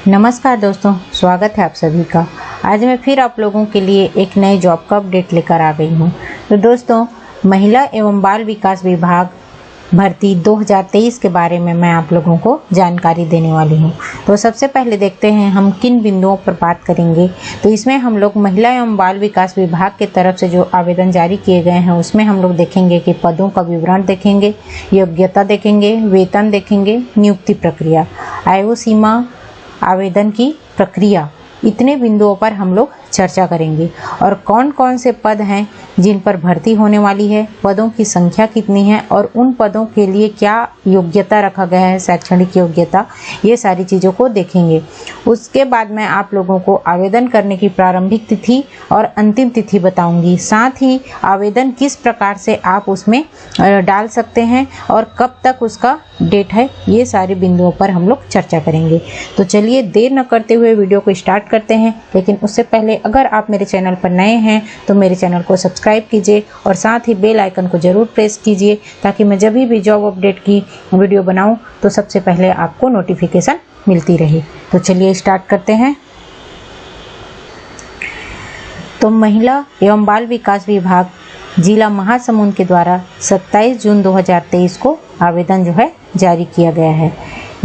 नमस्कार दोस्तों, स्वागत है आप सभी का। आज मैं फिर आप लोगों के लिए एक नए जॉब का अपडेट लेकर आ गई हूँ। तो दोस्तों, महिला एवं बाल विकास विभाग भर्ती 2023 के बारे में मैं आप लोगों को जानकारी देने वाली हूँ। तो सबसे पहले देखते हैं हम किन बिंदुओं पर बात करेंगे। तो इसमें हम लोग महिला एवं बाल विकास विभाग की तरफ से जो आवेदन जारी किए गए हैं उसमें हम लोग देखेंगे कि पदों का विवरण देखेंगे, योग्यता देखेंगे, वेतन देखेंगे, नियुक्ति प्रक्रिया, आयु सीमा, आवेदन की प्रक्रिया, इतने बिंदुओं पर हम लोग चर्चा करेंगे। और कौन कौन से पद हैं जिन पर भर्ती होने वाली है, पदों की संख्या कितनी है और उन पदों के लिए क्या योग्यता रखा गया है, शैक्षणिक योग्यता, ये सारी चीज़ों को देखेंगे। उसके बाद मैं आप लोगों को आवेदन करने की प्रारंभिक तिथि और अंतिम तिथि बताऊंगी। साथ ही आवेदन किस प्रकार से आप उसमें डाल सकते हैं और कब तक उसका डेट है, ये सारे बिंदुओं पर हम लोग चर्चा करेंगे। तो चलिए देर न करते हुए वीडियो को स्टार्ट करते हैं। लेकिन उससे पहले अगर आप मेरे चैनल पर नए हैं तो मेरे चैनल को सब्सक्राइब कीजिए और साथ ही बेल आइकन को जरूर प्रेस कीजिए ताकि मैं जब भी जॉब अपडेट की वीडियो बनाऊं तो सबसे पहले आपको नोटिफिकेशन मिलती रहे। तो चलिए स्टार्ट करते हैं। तो महिला एवं बाल विकास विभाग जिला महासमुंद के द्वारा 27 जून 2023 को आवेदन जो है जारी किया गया है।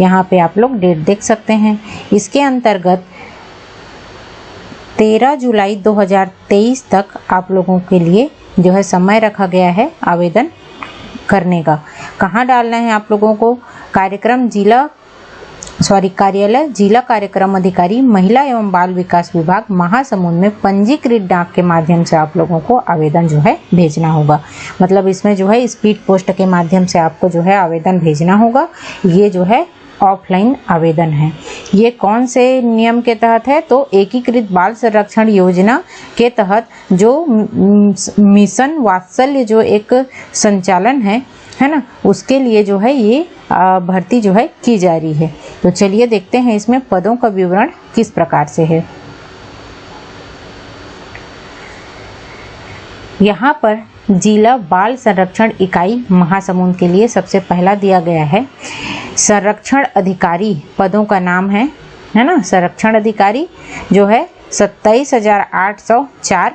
यहाँ पे आप लोग डेट देख सकते हैं। इसके अंतर्गत 13 जुलाई 2023 तक आप लोगों के लिए जो है समय रखा गया है आवेदन करने का। कहाँ डालना है आप लोगों को? कार्यालय जिला कार्यक्रम अधिकारी महिला एवं बाल विकास विभाग महासमुंद में पंजीकृत डाक के माध्यम से आप लोगों को आवेदन जो है भेजना होगा। मतलब इसमें जो है स्पीड पोस्ट के माध्यम से आपको जो है आवेदन भेजना होगा। ये जो है ऑफलाइन आवेदन है। ये कौन से नियम के तहत है? तो एकीकृत बाल संरक्षण योजना के तहत जो मिशन वात्सल्य जो एक संचालन है ना, उसके लिए जो है ये भर्ती जो है की जा रही है। तो चलिए देखते हैं इसमें पदों का विवरण किस प्रकार से है। यहाँ पर जिला बाल संरक्षण इकाई महासमुंद के लिए सबसे पहला दिया गया है संरक्षण अधिकारी। पदों का नाम है ना, संरक्षण अधिकारी जो है 27,804।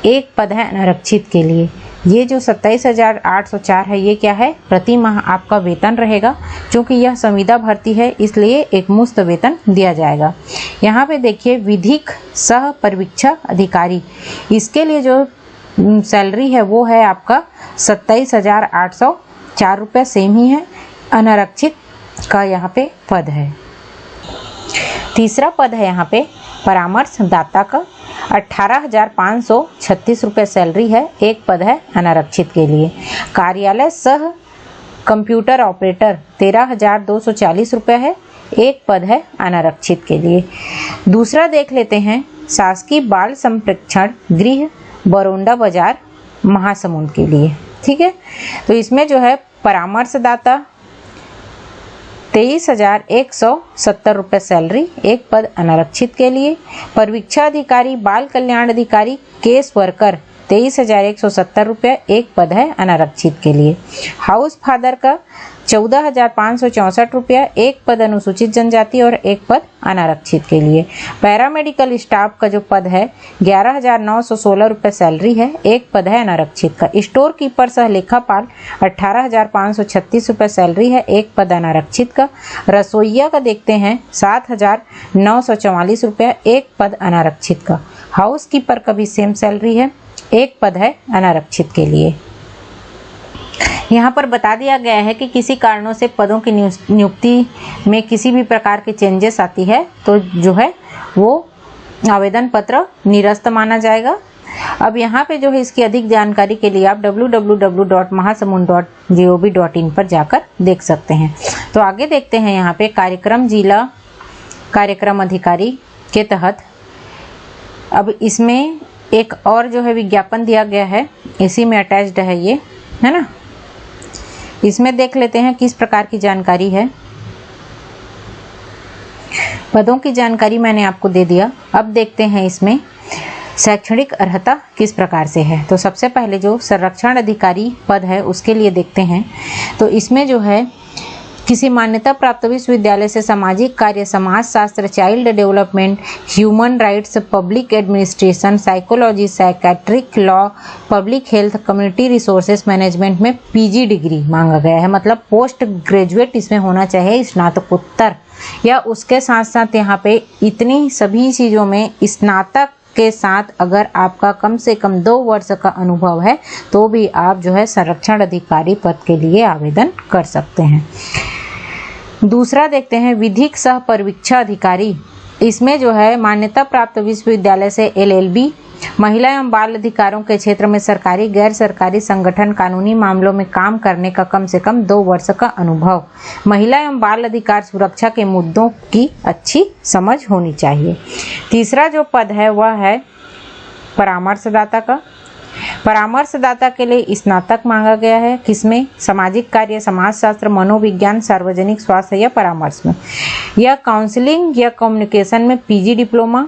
एक पद है अनारक्षित के लिए। ये जो 27,804 है ये क्या है? प्रति माह आपका वेतन रहेगा। क्योंकि यह संविदा भर्ती है इसलिए एक मुफ्त वेतन दिया जाएगा। यहाँ पे देखिए विधिक सह परिवीक्षक अधिकारी, इसके लिए जो सैलरी है वो है आपका 27,804 रुपये, सेम ही है। अनारक्षित का यहाँ पे पद है। तीसरा पद है यहाँ पे परामर्शदाता का 18,536 रुपये सैलरी है। एक पद है अनारक्षित के लिए। कार्यालय सह कंप्यूटर ऑपरेटर 13,240 रुपये है। एक पद है अनारक्षित के लिए। दूसरा देख लेते हैं शासकीय बाल संप्रेक्षण गृह बरोंडा बाजार महासमुंद के लिए। ठीक है, तो इसमें जो है परामर्शदाता 23,170 रुपये सैलरी। एक पद अनारक्षित के लिए। परिवीक्षा अधिकारी बाल कल्याण अधिकारी केस वर्कर 23,170 रुपये। एक पद है अनारक्षित के लिए। हाउस फादर का 14,564 रुपया। एक पद अनुसूचित जनजाति और एक पद अनारक्षित के लिए। पैरामेडिकल स्टाफ का जो पद है 11,916 रुपये सैलरी है। एक पद है अनारक्षित का। स्टोर कीपर सह लेखापाल 18,536 रुपये सैलरी है। एक पद अनारक्षित का। रसोइया का देखते हैं 7,944 रुपये। एक पद अनारक्षित का। हाउस कीपर का भी सेम सैलरी है। एक पद है अनारक्षित के लिए। यहाँ पर बता दिया गया है कि किसी कारणों से पदों की नियुक्ति में किसी भी प्रकार के चेंजेस आती है तो जो है वो आवेदन पत्र निरस्त माना जाएगा। अब यहाँ पे जो है इसकी अधिक जानकारी के लिए आप www.mahasamund.gov.in पर जाकर देख सकते हैं। तो आगे देखते हैं यहाँ पे कार्यक्रम जिला कार्यक्रम अधिकारी के तहत अब इसमें एक और जो है विज्ञापन दिया गया है, इसी में अटैच्ड है ये, है ना। इसमें देख लेते हैं किस प्रकार की जानकारी है। पदों की जानकारी मैंने आपको दे दिया। अब देखते हैं इसमें शैक्षणिक अर्हता किस प्रकार से है। तो सबसे पहले जो संरक्षण अधिकारी पद है उसके लिए देखते हैं। तो इसमें जो है किसी मान्यता प्राप्त विश्वविद्यालय से सामाजिक कार्य, समाज शास्त्र, child development, human rights, public administration, psychology, psychiatric law, public health, community resources management में पीजी डिग्री मांगा गया है। मतलब पोस्ट ग्रेजुएट इसमें होना चाहिए, स्नातकोत्तर, या उसके साथ साथ यहाँ पे इतनी सभी चीज़ों में स्नातक के साथ अगर आपका कम से कम 2 वर्ष का अनुभव है तो भी आप जो है संरक्षण अधिकारी पद के लिए आवेदन कर सकते हैं। दूसरा देखते हैं विधिक सह परीक्षा अधिकारी। इसमें जो है मान्यता प्राप्त विश्वविद्यालय से LLB, महिला एवं बाल अधिकारों के क्षेत्र में सरकारी गैर सरकारी संगठन कानूनी मामलों में काम करने का कम से कम 2 वर्ष का अनुभव, महिला एवं बाल अधिकार सुरक्षा के मुद्दों की अच्छी समझ होनी चाहिए। तीसरा जो पद है वह है परामर्शदाता का। परामर्शदाता के लिए स्नातक मांगा गया है। किसमें? सामाजिक कार्य, समाजशास्त्र, मनोविज्ञान, सार्वजनिक स्वास्थ्य या परामर्श में, या काउंसलिंग या कम्युनिकेशन में पीजी डिप्लोमा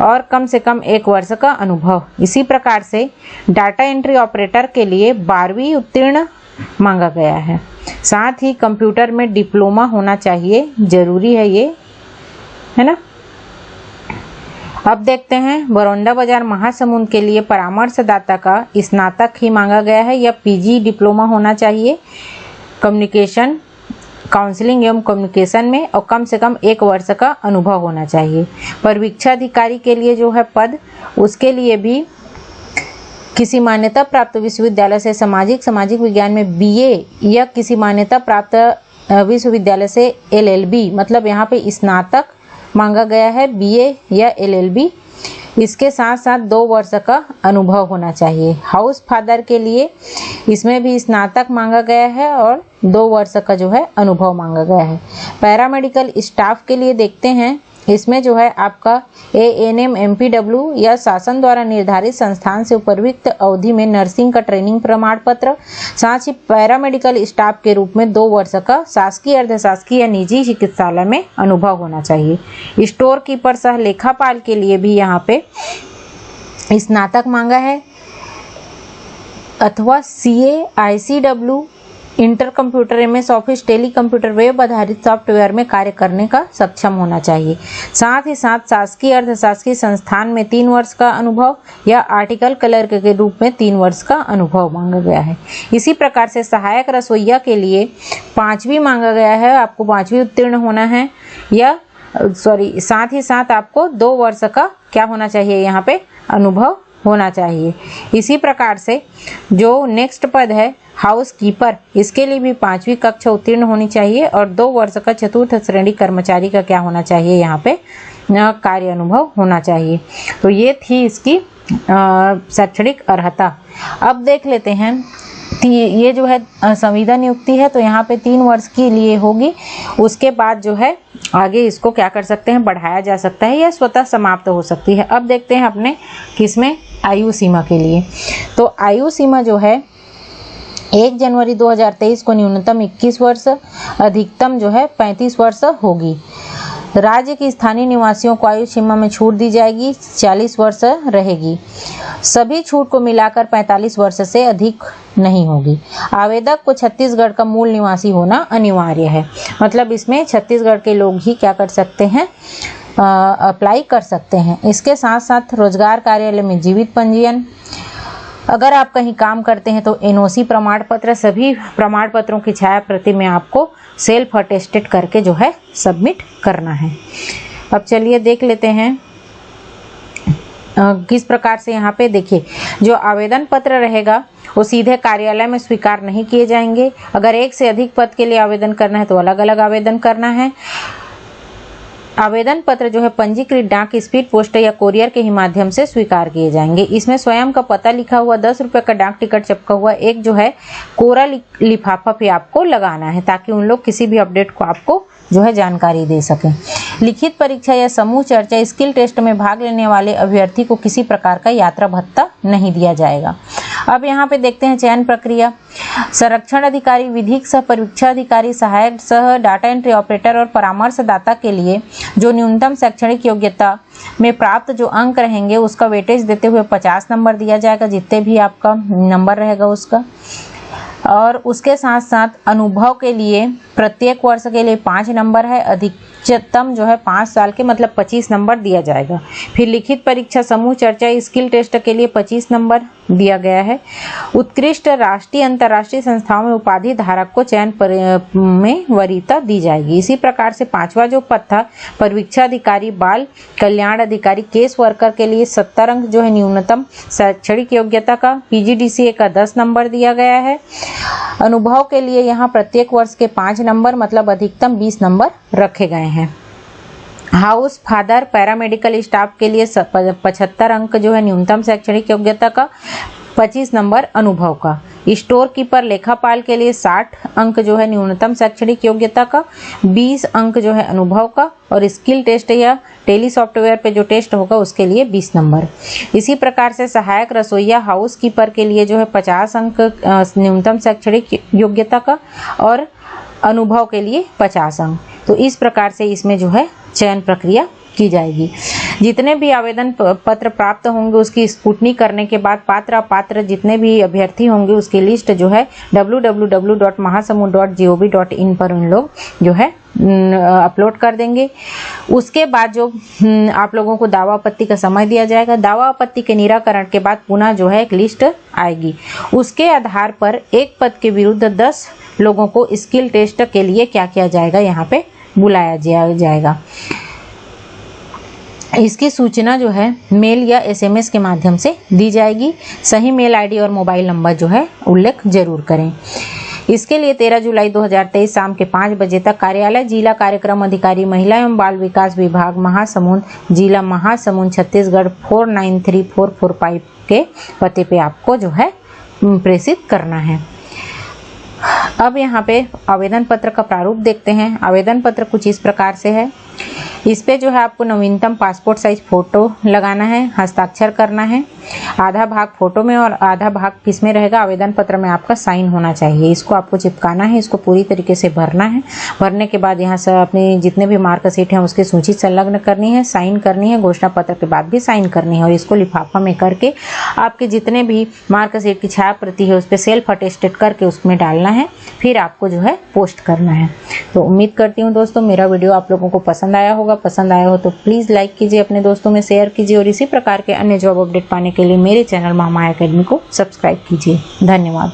और कम से कम 1 वर्ष का अनुभव। इसी प्रकार से डाटा एंट्री ऑपरेटर के लिए 12वीं उत्तीर्ण मांगा गया है। साथ ही कंप्यूटर में डिप्लोमा होना चाहिए, जरूरी है ये, है ना। अब देखते हैं बरौंदा बाजार महासमुंद के लिए परामर्शदाता का स्नातक ही मांगा गया है या पीजी डिप्लोमा होना चाहिए कम्युनिकेशन, काउंसलिंग एवं कम्युनिकेशन में, और कम से कम 1 वर्ष का अनुभव होना चाहिए। परीक्षा अधिकारी के लिए जो है पद, उसके लिए भी किसी मान्यता प्राप्त विश्वविद्यालय से सामाजिक विज्ञान में BA या किसी मान्यता प्राप्त विश्वविद्यालय से LLB, मतलब यहाँ पे स्नातक मांगा गया है, BA या LLB। इसके साथ साथ 2 वर्ष का अनुभव होना चाहिए। हाउस फादर के लिए इसमें भी स्नातक मांगा गया है और 2 वर्ष का जो है अनुभव मांगा गया है। पैरामेडिकल स्टाफ के लिए देखते हैं, इसमें जो है आपका ANM MPW या शासन द्वारा निर्धारित संस्थान से उपयुक्त अवधि में नर्सिंग का ट्रेनिंग प्रमाण पत्र, साथ ही पैरामेडिकल स्टाफ के रूप में 2 वर्ष का शासकीय, अर्धशासकीय या निजी चिकित्सालय में अनुभव होना चाहिए। स्टोर कीपर सह लेखापाल के लिए भी यहाँ पे स्नातक मांगा है, अथवा CA ICW inter computer MS office Tally computer web आधारित सॉफ्टवेयर में कार्य करने का सक्षम होना चाहिए। साथ ही साथ शासकीय, अर्धशासकीय संस्थान में 3 वर्ष का अनुभव या आर्टिकल क्लर्क के रूप में 3 वर्ष का अनुभव मांगा गया है। इसी प्रकार से सहायक रसोइया के लिए 5वीं मांगा गया है, आपको 5वीं उत्तीर्ण होना है, या साथ ही साथ आपको 2 वर्ष का क्या होना चाहिए, यहाँ पे अनुभव होना चाहिए। इसी प्रकार से जो नेक्स्ट पद है हाउस कीपर, इसके लिए भी 5वीं कक्षा उत्तीर्ण होनी चाहिए और 2 वर्ष का चतुर्थ श्रेणी कर्मचारी का क्या होना चाहिए, यहाँ पे कार्य अनुभव होना चाहिए। तो ये थी इसकी शैक्षणिक अर्हता। अब देख लेते हैं ये जो है संविदा नियुक्ति है, तो यहाँ पे 3 वर्ष के लिए होगी। उसके बाद जो है आगे इसको क्या कर सकते हैं, बढ़ाया जा सकता है या स्वतः समाप्त हो सकती है। अब देखते हैं अपने किसमें, आयु सीमा के लिए। तो आयु सीमा जो है 1 जनवरी 2023 को न्यूनतम 21 वर्ष, अधिकतम जो है 35 वर्ष होगी। राज्य के स्थानीय निवासियों को आयु सीमा में छूट दी जाएगी, 40 वर्ष रहेगी। सभी छूट को मिलाकर 45 वर्ष से अधिक नहीं होगी। आवेदक को छत्तीसगढ़ का मूल निवासी होना अनिवार्य है, मतलब इसमें छत्तीसगढ़ के लोग ही क्या कर सकते हैं, अप्लाई कर सकते हैं। इसके साथ साथ रोजगार कार्यालय में जीवित पंजीयन, अगर आप कहीं काम करते हैं तो NOC प्रमाण पत्र, सभी प्रमाण पत्रों की छाया प्रति में आपको सेल्फ अटेस्टेड करके जो है सबमिट करना है। अब चलिए देख लेते हैं किस प्रकार से यहाँ पे देखिए, जो आवेदन पत्र रहेगा वो सीधे कार्यालय में स्वीकार नहीं किए जाएंगे। अगर 1 से अधिक पद के लिए आवेदन करना है तो अलग अलग आवेदन करना है। आवेदन पत्र जो है पंजीकृत डाक, स्पीड पोस्ट या कोरियर के ही माध्यम से स्वीकार किए जाएंगे। इसमें स्वयं का पता लिखा हुआ 10 रुपये का डाक टिकट चिपका हुआ एक जो है कोरा लिफाफा भी आपको लगाना है, ताकि उन लोग किसी भी अपडेट को आपको जो है जानकारी दे सकें। लिखित परीक्षा या समूह चर्चा, स्किल टेस्ट में भाग लेने वाले अभ्यर्थी को किसी प्रकार का यात्रा भत्ता नहीं दिया जाएगा। अब यहाँ पे देखते हैं चयन प्रक्रिया। संरक्षण अधिकारी, विधिक सह परीक्षा अधिकारी, सहायक सह डाटा एंट्री ऑपरेटर और परामर्शदाता के लिए जो न्यूनतम शैक्षणिक योग्यता में प्राप्त जो अंक रहेंगे उसका वेटेज देते हुए 50 नंबर दिया जाएगा, जितने भी आपका नंबर रहेगा उसका। और उसके साथ साथ अनुभव के लिए प्रत्येक वर्ष के लिए 5 नंबर है। अधिकतम जो है 5 साल के मतलब 25 नंबर दिया जाएगा। फिर लिखित परीक्षा, समूह चर्चा, स्किल टेस्ट के लिए 25 नंबर दिया गया है। उत्कृष्ट राष्ट्रीय अंतर्राष्ट्रीय संस्थाओं में उपाधि धारक को चयन में वरीयता दी जाएगी। इसी प्रकार से 5वां जो पद था परीक्षा अधिकारी, बाल कल्याण अधिकारी, केस वर्कर के लिए 70 अंक जो है न्यूनतम शैक्षणिक योग्यता का। पीजीडीसीए का 10 नंबर दिया गया है। अनुभव के लिए यहाँ प्रत्येक वर्ष के 5 नंबर मतलब अधिकतम 20 नंबर रखे गए हैं। हाउस फादर, पैरामेडिकल स्टाफ के लिए 75 अंक जो है न्यूनतम शैक्षणिक योग्यता का, 25 नंबर अनुभव का। स्टोर कीपर, लेखापाल के लिए 60 अंक जो है न्यूनतम शैक्षणिक योग्यता का, 20 अंक जो है अनुभव का। और स्किल टेस्ट या टेली सॉफ्टवेयर पे जो टेस्ट होगा उसके लिए 20 नंबर। इसी प्रकार से सहायक रसोईया, हाउस कीपर के लिए जो है 50 अंक न्यूनतम शैक्षणिक योग्यता का और अनुभव के लिए 50 अंक। तो इस प्रकार से इसमें जो है चयन प्रक्रिया की जाएगी। जितने भी आवेदन पत्र प्राप्त होंगे उसकी स्क्रूटनी करने के बाद पात्र जितने भी अभ्यर्थी होंगे उसकी लिस्ट जो है www.mahasamud.gov.in पर उन लोग जो है अपलोड कर देंगे। उसके बाद जो आप लोगों को दावा आपत्ति का समय दिया जाएगा। दावा आपत्ति के निराकरण के बाद पुनः जो है एक लिस्ट आएगी। उसके आधार पर एक पद के विरुद्ध 10 लोगों को स्किल टेस्ट के लिए क्या किया जाएगा, यहाँ पे बुलाया जाएगा। इसकी सूचना जो है मेल या एसएमएस के माध्यम से दी जाएगी। सही मेल आईडी और मोबाइल नंबर जो है उल्लेख जरूर करें। इसके लिए 13 जुलाई 2023 शाम के 5 बजे तक कार्यालय जिला कार्यक्रम अधिकारी महिला एवं बाल विकास विभाग महासमुंद, जिला महासमुंद, छत्तीसगढ़ 493445 के पते पे आपको जो है प्रेषित करना है। अब यहाँ पे आवेदन पत्र का प्रारूप देखते हैं। आवेदन पत्र कुछ इस प्रकार से है। इस पे जो है आपको नवीनतम पासपोर्ट साइज फोटो लगाना है, हस्ताक्षर करना है। आधा भाग फोटो में और आधा भाग किसमें रहेगा, आवेदन पत्र में आपका साइन होना चाहिए। इसको आपको चिपकाना है, इसको पूरी तरीके से भरना है। भरने के बाद यहाँ से अपने जितने भी मार्कशीट हैं उसकी सूची संलग्न करनी है, साइन करनी है, घोषणा पत्र के बाद भी साइन करनी है। और इसको लिफाफा में करके आपके जितने भी मार्कशीट की छाया प्रति है उस पर सेल्फ अटेस्टेड करके उसमें डालना है। फिर आपको जो है पोस्ट करना है। तो उम्मीद करती हूँ दोस्तों मेरा वीडियो आप लोगों को पसंद आया होगा। पसंद आया हो तो प्लीज़ लाइक कीजिए, अपने दोस्तों में शेयर कीजिए और इसी प्रकार के अन्य जॉब अपडेट पाने के लिए मेरे चैनल मामा अकेडमी को सब्सक्राइब कीजिए। धन्यवाद।